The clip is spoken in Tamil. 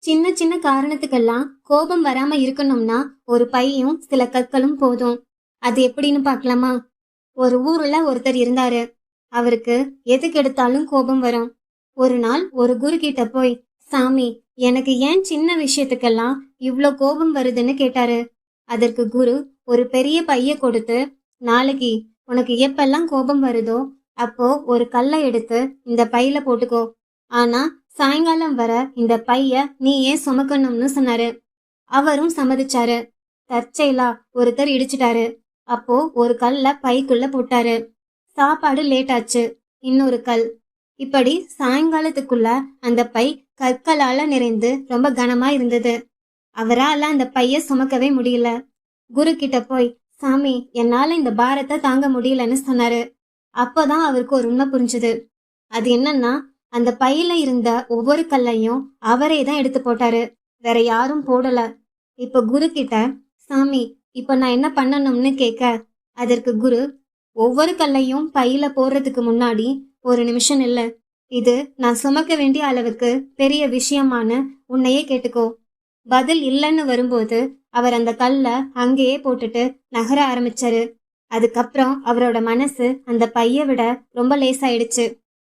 சின்ன சின்ன காரணத்துக்கெல்லாம் கோபம் வராம இருக்கணும்னா ஒரு பையும் சில கற்களும் போதும். அது எப்படின்னு பார்க்கலாமா? ஒரு ஊர்ல ஒருத்தர் இருந்தாரு. அவருக்கு எதுக்கு எடுத்தாலும் கோபம் வரும். ஒரு நாள் ஒரு குரு கிட்ட போய், சாமி, எனக்கு ஏன் சின்ன விஷயத்துக்கெல்லாம் இவ்ளோ கோபம் வருதுன்னு கேட்டாரு. அதற்கு குரு ஒரு பெரிய பைய கொடுத்து, நாளைக்கு உனக்கு எப்பெல்லாம் கோபம் வருதோ அப்போ ஒரு கல்லை எடுத்து இந்த பையில போட்டுக்கோ. ஆனா சாயங்காலம் வர இந்த பைய நீ ஏன் சுமக்கணும்னு சொன்னாரு. அவரும் சம்மதிச்சாரு. தற்செயலா ஒருத்தர் இடிச்சிட்டாரு. அப்போ ஒரு கல்ல பைக்குள்ள போட்டாரு. சாப்பாடு லேட் ஆச்சு. இன்னொரு கல். இப்படி சாயங்காலத்துக்குள்ள அந்த பை கற்களால நிறைந்து ரொம்ப கனமா இருந்தது. அவரால அந்த பைய சுமக்கவே முடியல. குரு கிட்ட போய், சாமி, என்னால இந்த பாரத்தை தாங்க முடியலன்னு சொன்னாரு. அப்பதான் அவருக்கு ஒரு உண்மை புரிஞ்சுது. அது என்னன்னா, அந்த பையில இருந்த ஒவ்வொரு கல்லையும் அவரே தான் எடுத்து போட்டாரு. வேற யாரும் போடல. இப்ப குரு கிட்ட, சாமி, இப்ப நான் என்ன பண்ணணும்னு கேட்க, அதற்கு குரு, ஒவ்வொரு கல்லையும் பையில போடுறதுக்கு முன்னாடி ஒரு நிமிஷம் இல்ல. இது நான் சுமக்க வேண்டிய அளவுக்கு பெரிய விஷயமான உன்னையே கேட்டுக்கோ. பதில் இல்லைன்னு வரும்போது அவர் அந்த கல்ல அங்கேயே போட்டுட்டு நகர ஆரம்பிச்சாரு. அதுக்கப்புறம் அவரோட மனசு அந்த பைய விட ரொம்ப லேசாயிடுச்சு.